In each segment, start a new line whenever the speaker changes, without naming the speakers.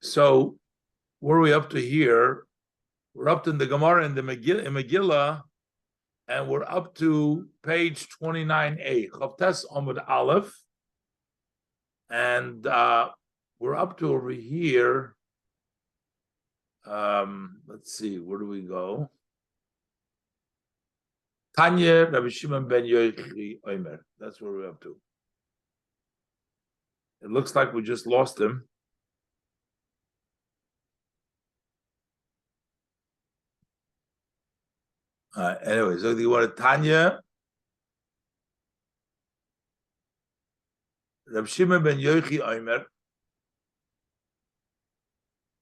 So what are we up to here? We're up to the Gemara in the Megillah, and we're up to page 29a, Chavtes Amud Aleph, and we're up to over here. Let's see, where do we go? Tanya Rabbi Shimon ben Yochi Omer. That's where we're up to. It looks like we just lost him. Anyway, so you want to Tanya Rabbi Shimon ben Yochi Omer.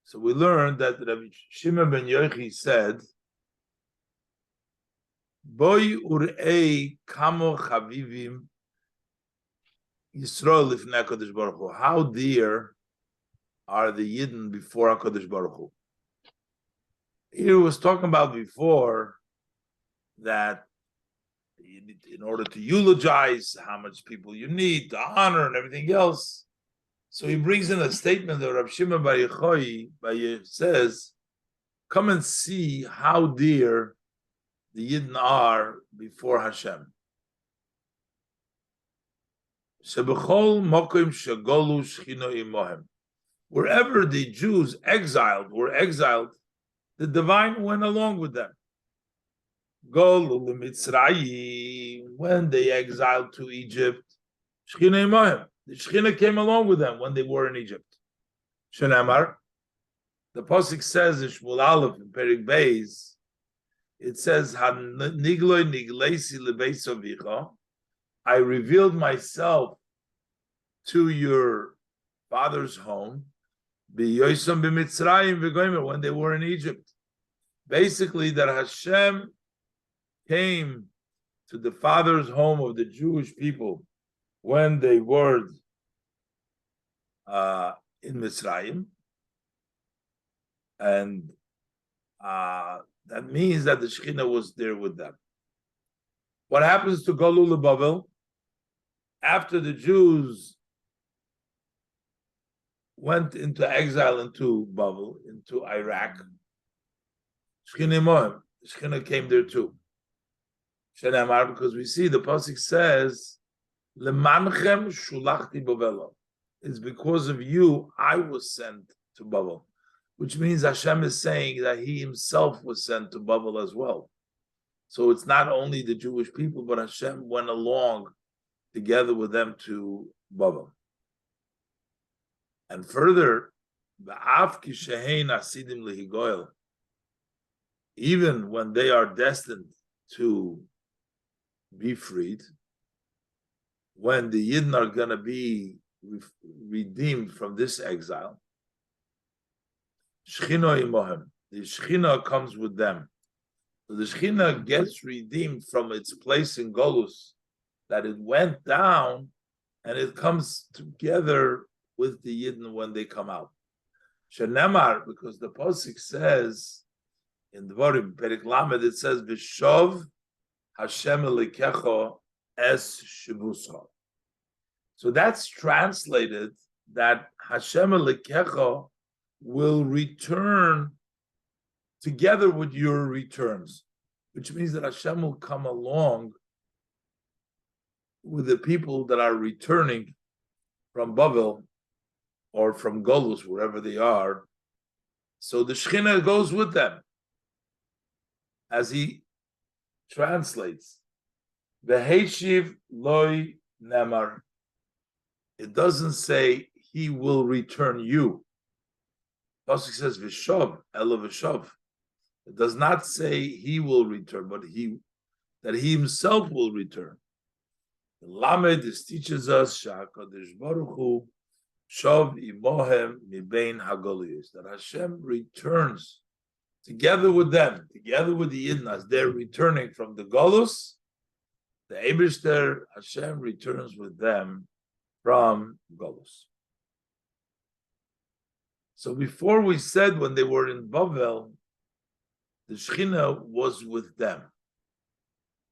So we learned that Rabbi Shimon ben Yochi said, Boy urei kamo chavivim Yisrael lifnei HaKadosh Baruch Hu. How dear are the Yidden before HaKadosh Baruch Hu? He was talking about before that in order to eulogize how much people you need, to honor and everything else. So he brings in a statement that Rav Shimon bar Yochai says, come and see how dear the Yidden are before Hashem. Wherever the Jews were exiled, the divine went along with them. When they exiled to Egypt, the Shekhinah came along with them when they were in Egypt. Shenamar, the Pasuk says in Shmuel Aleph in Perik Beis, it says, I revealed myself to your father's home when they were in Egypt. Basically, that Hashem came to the father's home of the Jewish people when they were in Mitzrayim, and that means that the Shekhinah was there with them. What happens to Galul Bavel after the Jews went into exile into Bavel, into Iraq? The Shekhinah came there too. Shenamar, because we see the pasuk says, "Lemanchem shulachti Bavelo." It's because of you I was sent to Bavel, which means Hashem is saying that He Himself was sent to Bavel as well. So it's not only the Jewish people, but Hashem went along together with them to Bavel. And further, Ba'af ki shehein asidim lehigoel, even when they are destined to be freed, when the Yidden are going to be redeemed from this exile, Shechina imohem, the Shechina comes with them. So the Shechina gets redeemed from its place in Golus, that it went down, and it comes together with the Yidden when they come out. Shenemar, because the Pasuk says in the Dvarim, Perik Lamed, it says, V'shov Hashem elikecho es shibuscha. So that's translated that Hashem elikecho will return together with your returns, which means that Hashem will come along with the people that are returning from Bavel or from Golus, wherever they are. So the Shekhinah goes with them, as he translates. V'heishiv loy nemar. It doesn't say he will return you. Pasuk says v'shov, elo v'shov. It does not say he will return, but that he himself will return. The Lamed, this teaches us Sha'akadosh Baruch Hu shov imohem mibein hagoliyos, that Hashem returns together with them, together with the Yidden, as they're returning from the Golus. The Eibishter Hashem returns with them from Golus. So before we said when they were in Bavel, the Shekhinah was with them.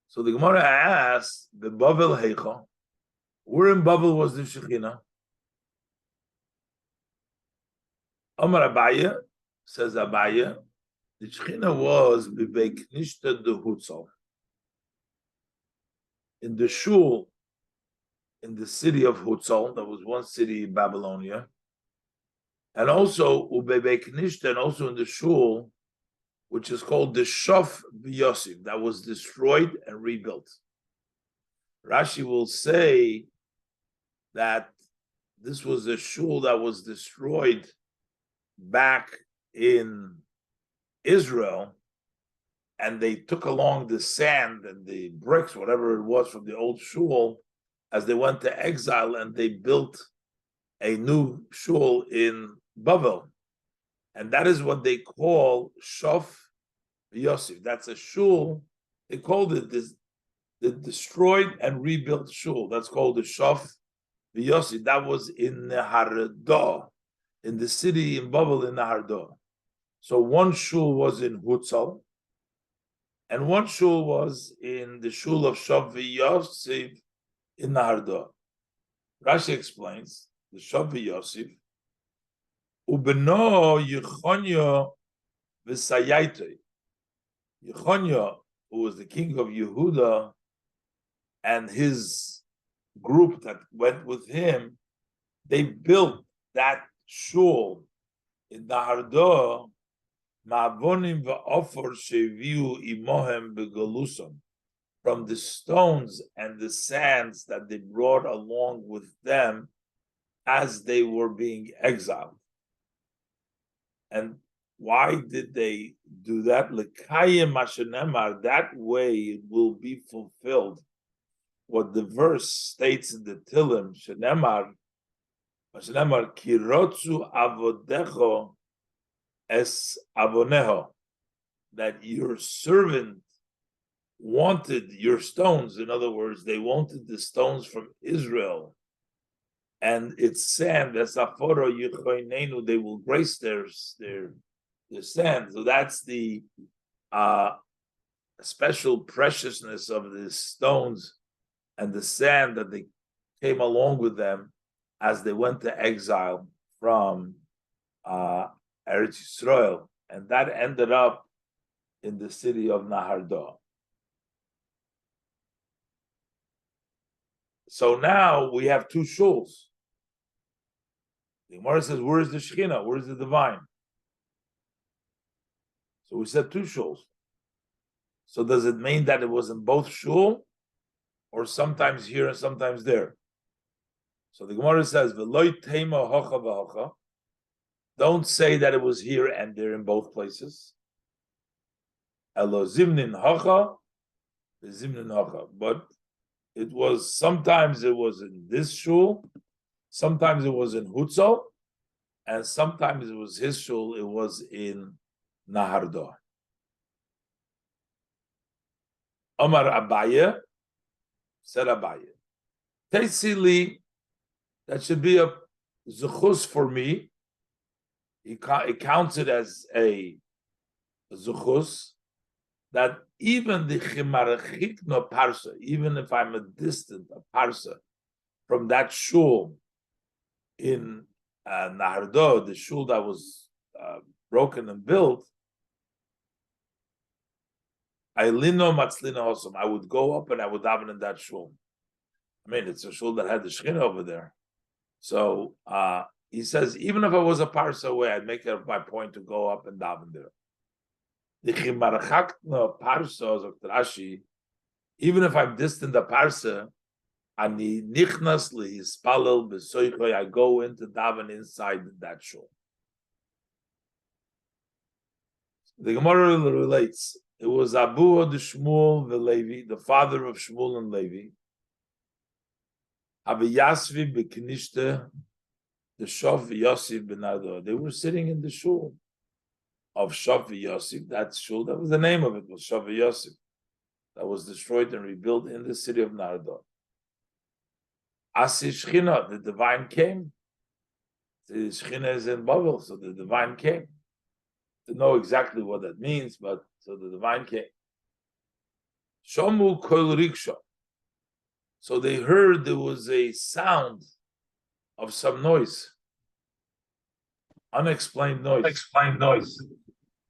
So the Gemara asks, the Bavel Heicha, where in Bavel was the Shekhinah? Omar Abaye, says Abaye, the Shechina was b'beiknishta de Hutzal. In the shul, in the city of Hutzal, that was one city in Babylonia, and also ubebeiknishta, and also in the shul, which is called the Shof V'Yosef, that was destroyed and rebuilt. Rashi will say that this was a shul that was destroyed back in Israel, and they took along the sand and the bricks, whatever it was, from the old shul as they went to exile, and they built a new shul in Bavel. And that is what they call Shof Yosef. That's a shul. They called it this, the destroyed and rebuilt shul. That's called the Shof Yosef. That was in Nahardo, in the city in Bavel in Nahardo. So one shul was in Hutzal, and one shul was in the shul of Shof Yosef in Nahardo. Rashi explains the Shof Yosef. Ubeno Yechonyo v'Sayaitei. Yechonyo, who was the king of Yehuda, and his group that went with him, they built that shul in Nahardo, Ma'avonim v'Ofor sheviu imohem begalusam, from the stones and the sands that they brought along with them as they were being exiled. And why did they do that? L'kayim mashenemar, that way it will be fulfilled what the verse states in the Tilim, shenemar kirotzu avodecho es avoneho, that your servant wanted your stones. In other words, they wanted the stones from Israel and its sand. That's aforo yichoinenu, they will grace their sand. So that's the special preciousness of the stones and the sand that they came along with them as they went to exile from Eretz Yisrael, and that ended up in the city of Nahardo. So now we have two shuls. The Gemara says, where is the Shekhinah? Where is the divine? So we said two shuls. So does it mean that it was in both shul, or sometimes here and sometimes there? So the Gemara says, "V'loy tema hocha v'hocha." Don't say that it was here and there in both places. Elo zimnin hocha, zimnin hocha. But it was, sometimes it was in this shul, sometimes it was in Hutzal, and sometimes it was his shul, it was in Nahardo. Omar Abaye, said Abaye, Teisili, that should be a zuchus for me. It counts it as a zuchus, that even the chimarachikno parsa, even if I'm a distant a parsa from that shul in Nahardo, the shul that was broken and built, Ailino matzlina hosam, I would go up and I would daven in that shul. I mean, it's a shul that had the Shekhinah over there. So he says, even if I was a parsa away, I'd make it my point to go up and daven there. The chimarachakna parsa of Rashi, even if I'm distant a parsa, ani nichnas lihispalel b'soichoy, I go into daven inside that shul. The Gemara relates, it was Abu de Shmuel the Levi, the father of Shmuel and Levi. Abiyasvi b'kinishte, the Shof Yosef benado. They were sitting in the shul of Shof Yosef. That shul, that was the name of it, was Shof Yosef. That was destroyed and rebuilt in the city of Nardo. Asi Shechina, the divine came. The Shechina is in Babel, so the divine came. To know exactly what that means, but so the divine came. Shomu kol riksha. So they heard there was a sound of some noise. unexplained noise.
Unexplained noise.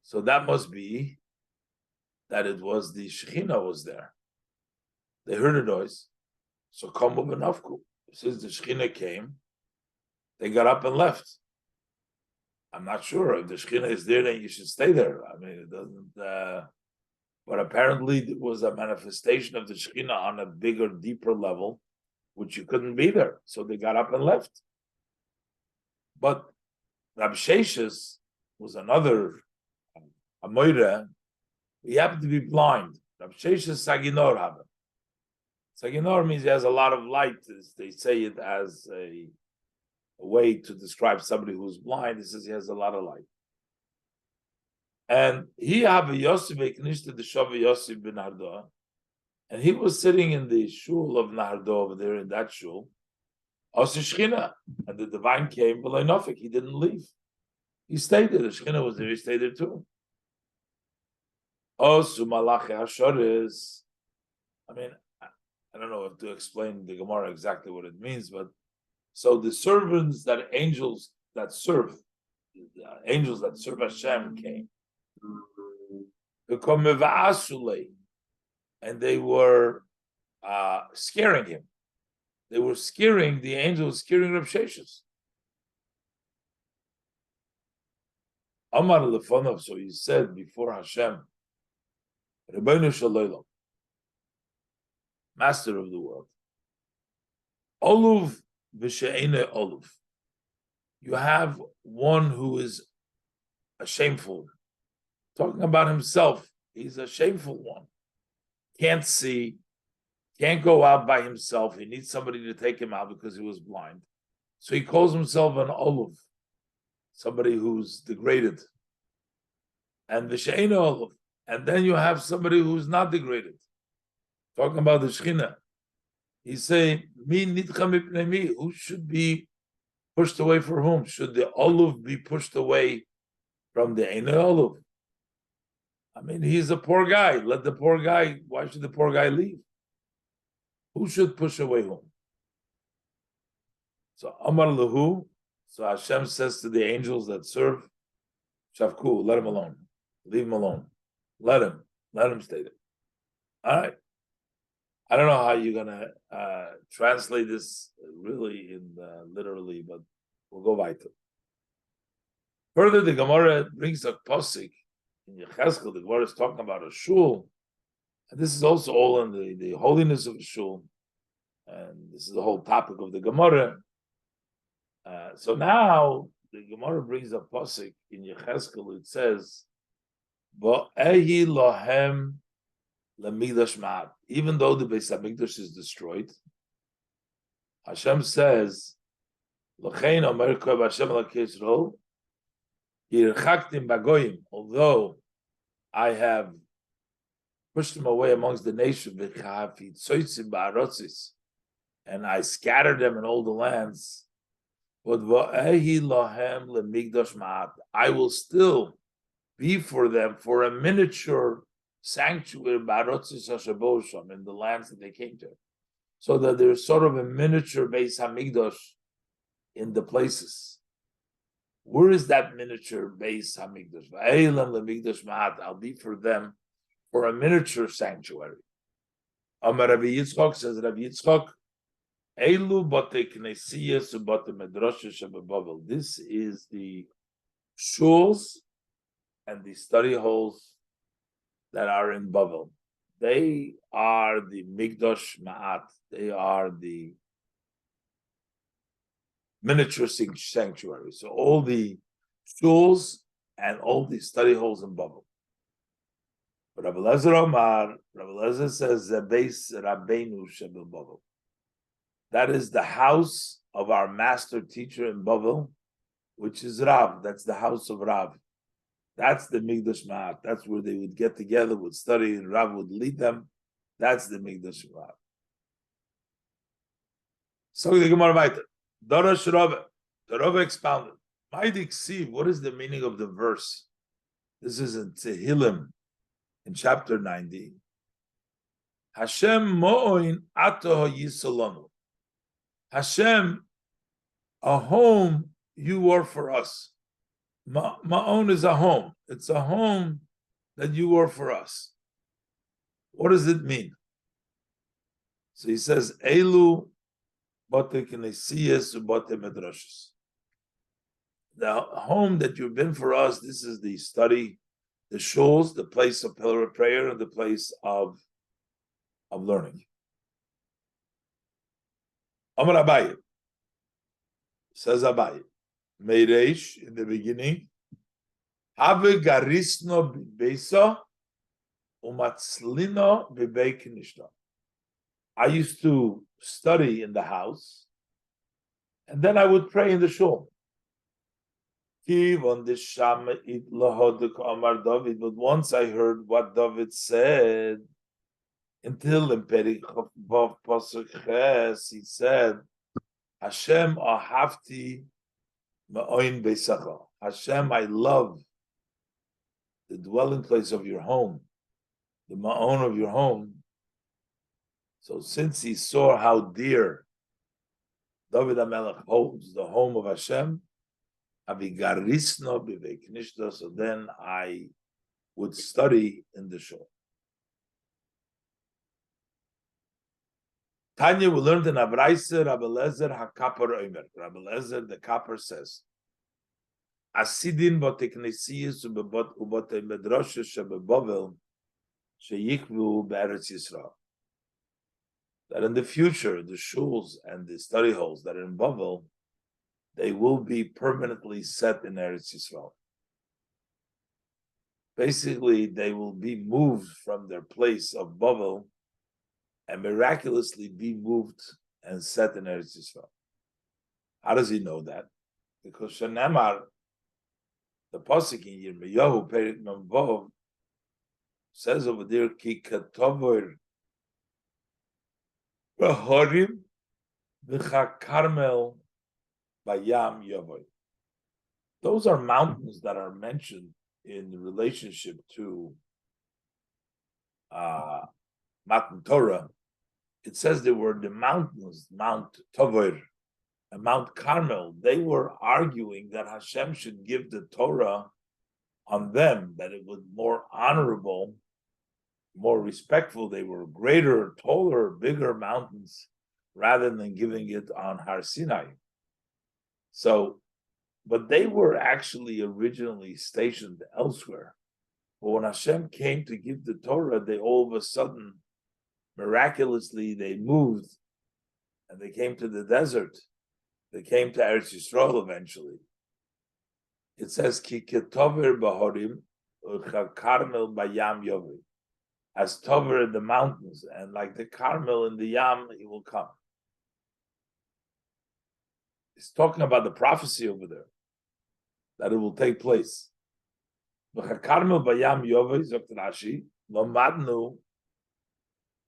So that must be that it was the Shekhinah was there. They heard a noise. So Kamu Benafku. Since the Shekhinah came, they got up and left. I'm not sure if the Shekhinah is there, then you should stay there. I mean, it doesn't. But apparently, it was a manifestation of the Shekhinah on a bigger, deeper level, which you couldn't be there. So they got up and left. But Rab Sheshes was another Amoira. He happened to be blind. Rab Sheshes Saginor happened. Saginor means he has a lot of light. They say it as a way to describe somebody who's blind. He says he has a lot of light. And he have a Yosef Eknishta the Shavu Yosef ben Hardo, and he was sitting in the shul of Nahardo over there in that shul. Shechina, and the divine came, but Nofik, he didn't leave. He stayed there. The Shechina was there. He stayed there too. Osu Malachi Ashoris. I mean, I don't know if to explain the Gemara exactly what it means, but so the servants that angels that serve Hashem came. And they were scaring him. They were scaring the angels, scaring Rav Sheshes. Amar Lefonov, so he said before Hashem, Rebbeinu Shalom, Master of the world, Oluv v'she'ene Oluv. You have one who is a shameful, talking about himself. He's a shameful one. Can't see, can't go out by himself. He needs somebody to take him out because he was blind. So he calls himself an Oluv, somebody who's degraded. And v'she'ene Oluv. And then you have somebody who's not degraded. Talking about the Shekhinah. He's saying, Mi nidcha mipnei mi, who should be pushed away for whom? Should the Oluv be pushed away from the Eine Oluv? I mean, he's a poor guy. Let the poor guy, why should the poor guy leave? Who should push away whom? So Amar Lahu, so Hashem says to the angels that serve, Shavku, let him alone. Leave him alone. Let him stay there. All right. I don't know how you're gonna translate this really in literally, but we'll go by to. Further, the Gemara brings a posik in Yechezkel. The Gemara is talking about a shul, and this is also all in the holiness of a shul, and this is the whole topic of the Gemara. So now the Gemara brings a posik in Yechezkel. It says, "Va'ehi lohem." Even though the Beis Hamikdash is destroyed, Hashem says, although I have pushed them away amongst the nations, and I scattered them in all the lands, I will still be for them for a miniature sanctuary in the lands that they came to, so that there's sort of a miniature Beis Hamikdash in the places. Where is that miniature Beis Hamikdash? I'll be for them for a miniature sanctuary. Amar Rabbi Yitzchok, says Rabbi Yitzchok, Elu bate knesiyas ubate medrashes shebebavel. This is the shuls and the study halls that are in Bavel. They are the Migdash Ma'at. They are the miniature sanctuary. So all the schools and all the study halls in Bavel. But Rabbi Eliezer says, Zebeis Rabbeinu Shebel Bavel. That is the house of our master teacher in Bavel, which is Rav. That's the house of Rav. That's the Migdash Ma'at. That's where they would get together, would study, and Rav would lead them. That's the Migdash Ma'at. So the Gemara Vayter. Darash Rava. The Rava expounded. Maidik Siv, what is the meaning of the verse? This is in Tehillim, in chapter 90. Hashem mo'oin atoh yisolonu. Hashem, a home you are for us. Ma'on is a home. It's a home that you were for us. What does it mean? So he says, Elu bote knesiyas ubote medrashas. The home that you've been for us, this is the study, the shuls, the place of pillar of prayer, and the place of learning. Amar Abaye, says Abaye, Meireish, in the beginning, Have garisno beisa umatzlino bebei knishta. I used to study in the house, and then I would pray in the shul. On the Shama it lahoduk Amar David, but once I heard what David said, until in Perikov Pasuk Ches, he said, Hashem ahavti ma'oin beisacha. Hashem, I love the dwelling place of your home, the ma'on of your home. So since he saw how dear David HaMelech holds the home of Hashem, avigarisno b'vei knishta, so then I would study in the shul. Tanya, we learned in Abraisa, Rabbi Lezer HaKapar Omer. Rabbi Lezer, the Kapar says, Asidin boteknesiyas ubote medrasha shebebavel sheyikvu be'eretz Yisrael. That in the future, the shuls and the study halls that are in Bavel, they will be permanently set in Eretz Yisrael. Basically, they will be moved from their place of Bavel and miraculously be moved and set in Eretz Yisrael. How does he know that? Because Shanamar, the pasuk in Yirmiyahu Perik Memvov, says over there, Ki katover b'horim v'cha Carmel bayam yavoy. Those are mountains that are mentioned in relationship to Matan Torah. It says there were the mountains, Mount Tovor and Mount Carmel. They were arguing that Hashem should give the Torah on them, that it was more honorable, more respectful. They were greater, taller, bigger mountains rather than giving it on Har Sinai. So, but they were actually originally stationed elsewhere. But when Hashem came to give the Torah, they all of a sudden, miraculously, they moved and they came to the desert. They came to Eretz Yisrael eventually. It says, Ki ketover b'horim u'cha Carmel bayam yovi. As Tover in the mountains, and like the Carmel in the Yam, he will come. He's talking about the prophecy over there, that it will take place. Carmel bayam yovi, Dr. Rashi, Lomadnu.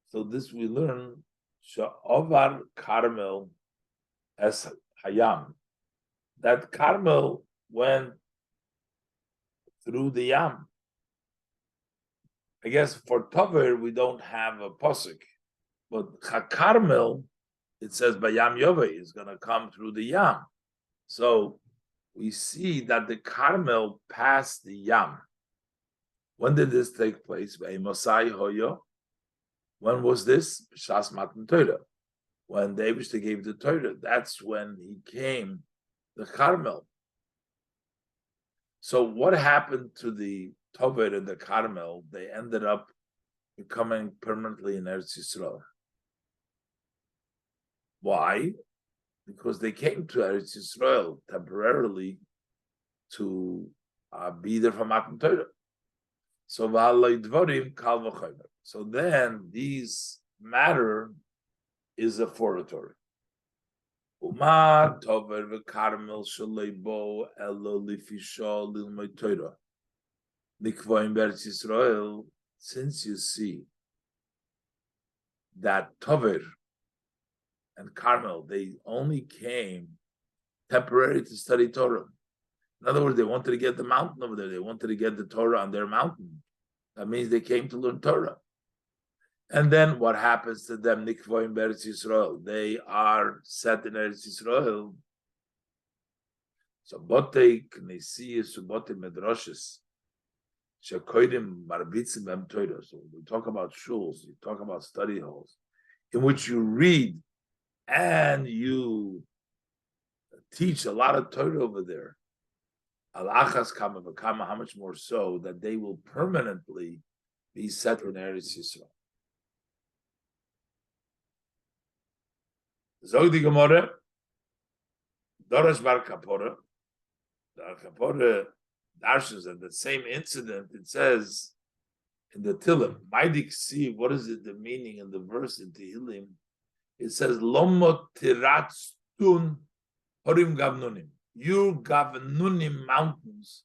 So this we learn, Sha'ovar Carmel as Hayam. That Carmel went through the Yam. I guess for Tover we don't have a pasuk, but Carmel, it says Bayam Yove is going to come through the Yam. So we see that the Carmel passed the Yam. When did this take place? By Mosai Hoyo. When was this? Shas Matan Torah. When the Eibishter gave the Torah, that's when he came, the Carmel. So what happened to the Tover and the Carmel? They ended up becoming permanently in Eretz Yisrael. Why? Because they came to Eretz Yisrael temporarily to be there for Matan Torah. So dvorim kal v'chomer. So then this matter is a foratory. Uma Tover v'Carmel shalei elo lifisho lilmod Torah. Nikvoim Eretz Yisrael. Since you see that Tover and Carmel, they only came temporarily to study Torah. In other words, they wanted to get the mountain over there. They wanted to get the Torah on their mountain. That means they came to learn Torah. And then what happens to them? Nikvoim Eretz Yisrael. They are set in Eretz Yisrael. Sabote Knesiyas, Sabote Medrashis, Shekoidim Marbitzim Bem Torah. So we talk about shuls, you talk about study halls, in which you read and you teach a lot of Torah over there. Al-Achas Kama V'Kama, how much more so that they will permanently be set in Eretz Yisrael. Zog di Gemara, Dorash Bar Kapora, Bar Kapora dashes at the same incident. It says in the Tillim, Maidik see what is it the meaning in the verse in Tehillim? It says Lomot Tiratztun Horim Gavnunim. You Gavnunim mountains.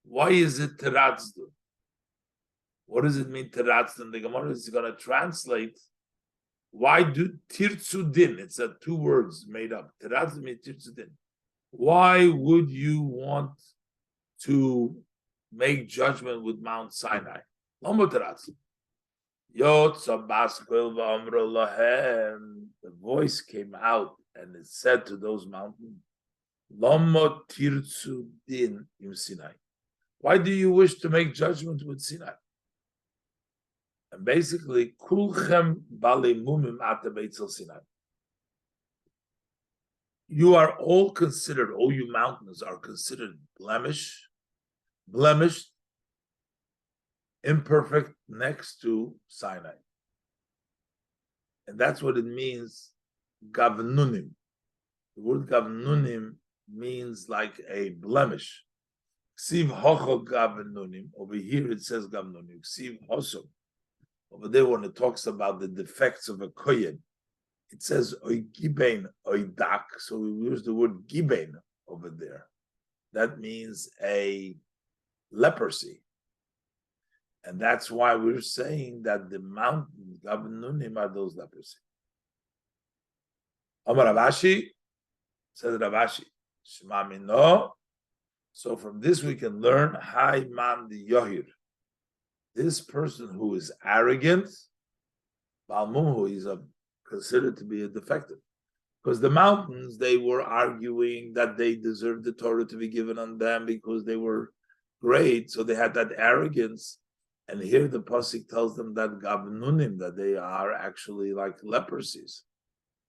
Why is it Tiratztun? What does it mean Tiratztun? The Gemara is going to translate. Why do Tirtzudin? It's two words made up. Tiratztun means Tirtzudin. Why would you want to make judgment with Mount Sinai? The voice came out and it said to those mountains, why do you wish to make judgment with Sinai? And basically, kulchem bali mumim ata beitzel Sinai. You are all considered, all you mountains are considered blemished, imperfect next to Sinai. And that's what it means, gavnunim. The word gavnunim means like a blemish. Ksiv hocho gavnunim. Over here it says gavnunim. Ksiv hoso. Over there when it talks about the defects of a kohen, it says oy gibein oy dak. So we use the word gibein over there. That means a leprosy. And that's why we're saying that the mountains, Gavnunim, are those leprosy. Amar Ravashi, says Ravashi, Shema Mino. So from this we can learn, Hai Man the Yohir. This person who is arrogant, Balmumhu, is considered to be a defective. Because the mountains, they were arguing that they deserved the Torah to be given on them because they were great. So they had that arrogance. And here the pasuk tells them that gavnunim, that they are actually like leprosies.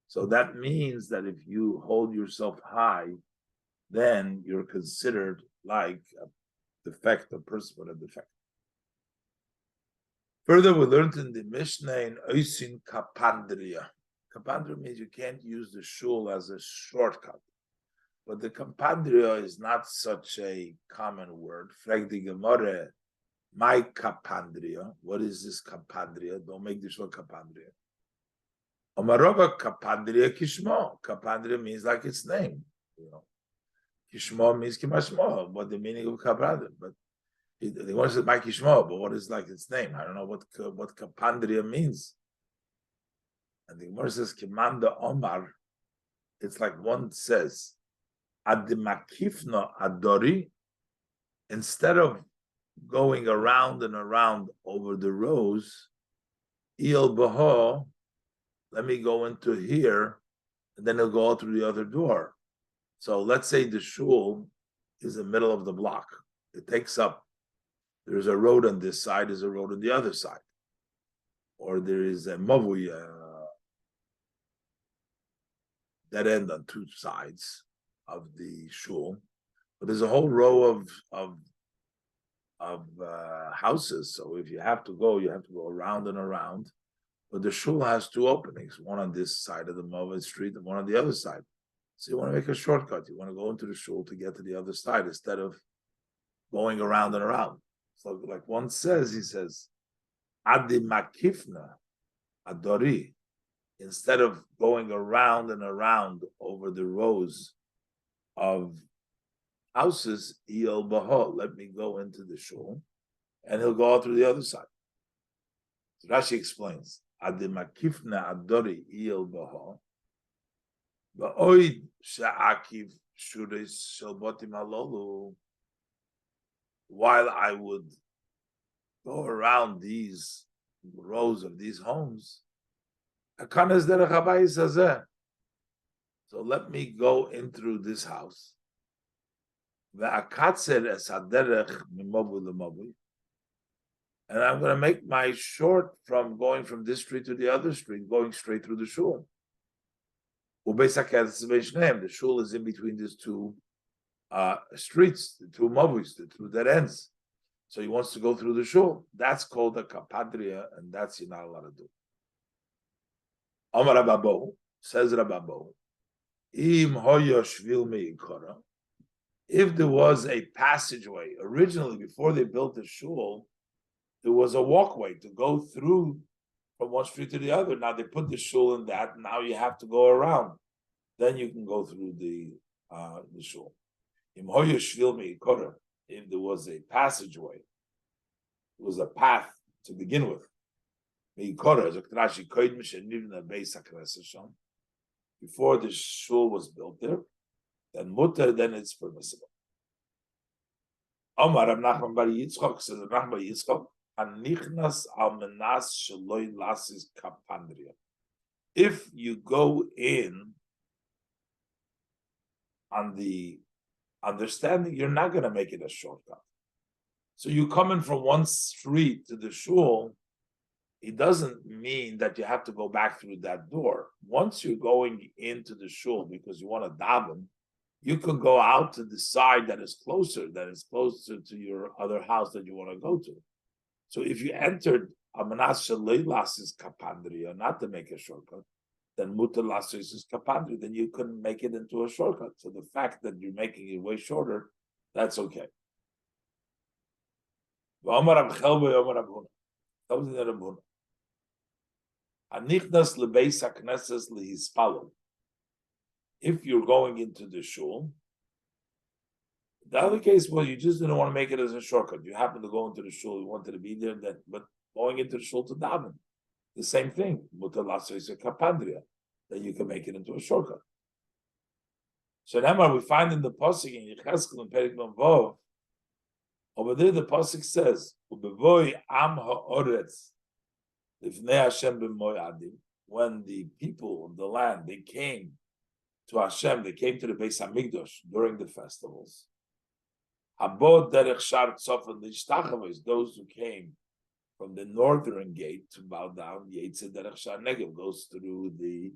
So that means that if you hold yourself high, then you're considered like a defective person with a defect. Further, we learned in the Mishnah in Oisin Kapandria. Kapandria means you can't use the shul as a shortcut. But the Kapandria is not such a common word. Frag the Gemara, my kapandria. What is this kapandria? Don't make this one kapandria. Omarova kapandria kishmo. Kapandria means like its name. You know, kishmo means kimashmo. What the meaning of kapandria? But the one says my kishmo. But what is like its name? I don't know what kapandria means. And the Gemara says kimanda omar. It's like one says adimakifno adori. Instead of going around and around over the rows, Il Baho, let me go into here, and then he'll go out through the other door. So let's say the shul is the middle of the block. It takes up, there's a road on this side, there's a road on the other side. Or there is a mavui, dead end on two sides of the shul. But there's a whole row of houses. So if you have to go around and around. But the shul has two openings, one on this side of the Mavoi street and one on the other side. So you want to make a shortcut. You want to go into the shul to get to the other side instead of going around and around. So like one says, he says, Adi makifna adori. Instead of going around and around over the rows of houses, El Baho, let me go into the shul, and he'll go out through the other side. So Rashi explains, Adimakifna Adori El Baho, Ba'oid Sha'akiv Shuris Shalbotim Alolu, while I would go around these rows of these homes, Akanas Derech Habayis Hazeh. So let me go in through this house. And I'm going to make my short from going from this street to the other street, going straight through the shul. The shul is in between these two streets, the two mobis, the two dead ends. So he wants to go through the shul. That's called a kapadria, and that's you're not allowed to do. Amar Rababo, says Rababo, Im hoya shvil meikara. If there was a passageway, originally before they built the shul, there was a walkway to go through from one street to the other. Now they put the shul in that. Now you have to go around. Then you can go through the shul. Im hoya shvil meikara. If there was a passageway, it was a path to begin with. Before the shul was built there, then mutter, then it's permissible. Omar Rav Nachman bar Yitzchok says, Rav Nachman bar Yitzchok, Anichnas al menas sheloi lasis kapandria. If you go in on the understanding, you're not going to make it a shortcut. So you come in from one street to the shul, it doesn't mean that you have to go back through that door. Once you're going into the shul because you want to daven, you can go out to the side that is closer to your other house that you want to go to. So if you entered Amanas Shaleilas is kapandria, not to make a shortcut, then Mutar Lasis is kapandria, then you couldn't make it into a shortcut. So the fact that you're making it way shorter, that's okay. If you're going into the shul, the other case, well, you just didn't want to make it as a shortcut. You happen to go into the shul, you wanted to be there, but going into the shul to daven, the same thing. That you can make it into a shortcut. So now we find in the pasuk in Yecheskel and Perek Vov, over there the pasuk says, "Ubevoi am ha'oretz lifnei Hashem b'moyadim." When the people of the land they came to Hashem, they came to the Beis Hamikdash during the festivals. Habod derech shar tzofan lishtachavos, those who came from the northern gate to bow down, Yetze derech shar negev, goes through the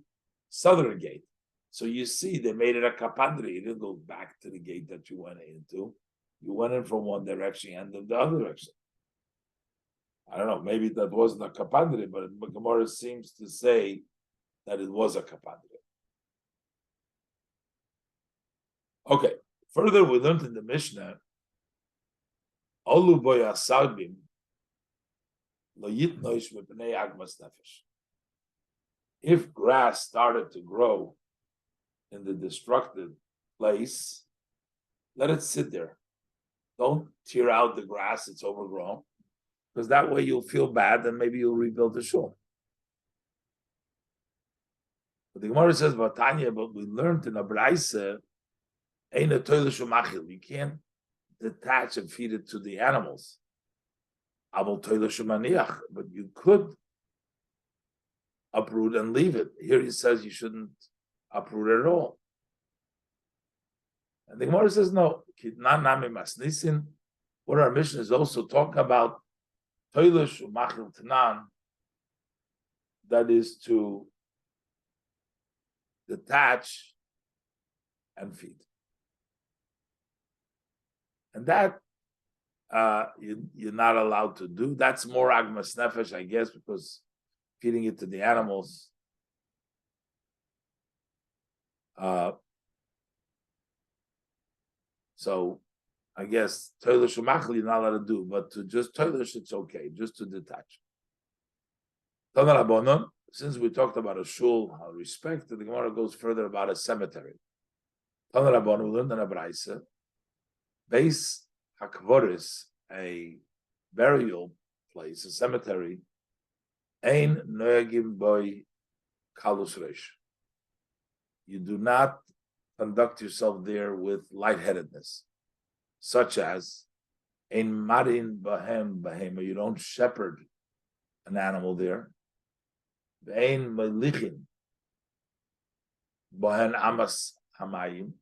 southern gate. So you see, they made it a kapandri. You didn't go back to the gate that you went into. You went in from one direction and then the other direction. I don't know, maybe that wasn't a kapandri, but Gemara seems to say that it was a kapandri. Okay, further we learned in the Mishnah, Olu boya salbim lo yitnoish mepnei agmas nefesh. If grass started to grow in the destructive place, let it sit there. Don't tear out the grass, it's overgrown, because that way you'll feel bad and maybe you'll rebuild the shul. But the Gemara says, Vatanya, but we learned in a Braisa, you can't detach and feed it to the animals. But you could uproot and leave it. Here he says you shouldn't uproot it at all. And the Gemara says, no. What our mission is also talking about, that is to detach and feed. And that you're not allowed to do. That's more agmas nefesh, I guess, because feeding it to the animals. So I guess toilish umachli you're not allowed to do, but to just toilish it's okay, just to detach. Since we talked about a shul, how respect, the Gemara goes further about a cemetery. We learned in a Braisa, Beis Hakvoris, a burial place, a cemetery, Ein Noegim Boy Kalus Reish. You do not conduct yourself there with lightheadedness, such as Ein Marin Bahem Bahema, you don't shepherd an animal there. Ein Melichin Bahen Amas Hamayim,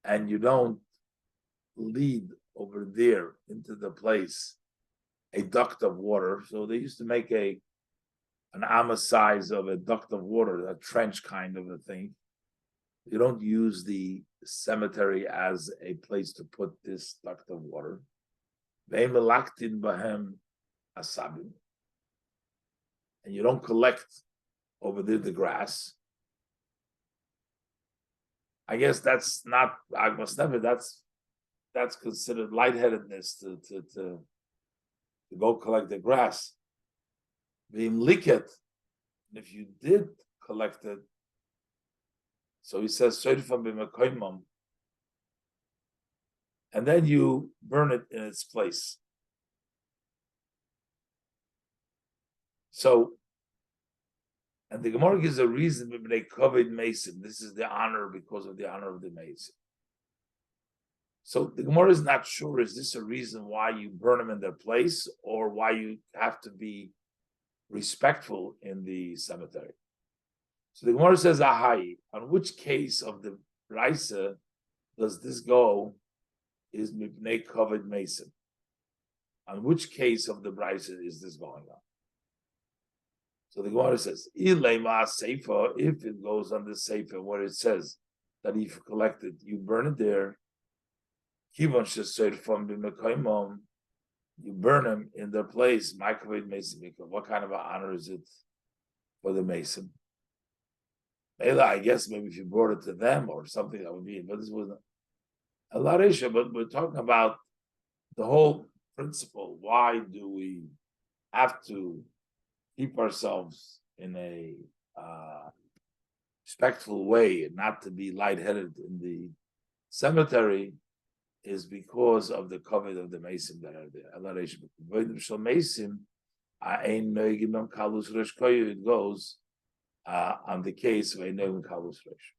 and you don't lead over there into the place a duct of water. So they used to make an amma size of a duct of water, a trench kind of a thing. You don't use the cemetery as a place to put this duct of water. And you don't collect over there the grass. I guess that's not Agmas Never. That's considered lightheadedness to go collect the grass. V'im liket, if you did collect it, so he says soifam b'mekoymam, and then you burn it in its place. So, and the Gemara gives a reason they covered mason. This is the honor because of the honor of the mason. So the Gemara is not sure, is this a reason why you burn them in their place or why you have to be respectful in the cemetery? So the Gemara says, Ahai, on which case of the Raisa does this go is Mipnei covered mason? On which case of the Raisa is this going on? So the Gemara says, Ilema Seifa, if it goes on the Seifa where it says that if you collect it, you burn it there. Kivon Sheser from B'Mekoymom, you burn them in their place. Microwave mason. What kind of an honor is it for the mason? I guess maybe if you brought it to them or something that would be. But this was a lot of issue. But we're talking about the whole principle. Why do we have to keep ourselves in a respectful way and not to be lightheaded in the cemetery? Is because of the covet of the mason that are there. It goes on the case of a Kalus Resh.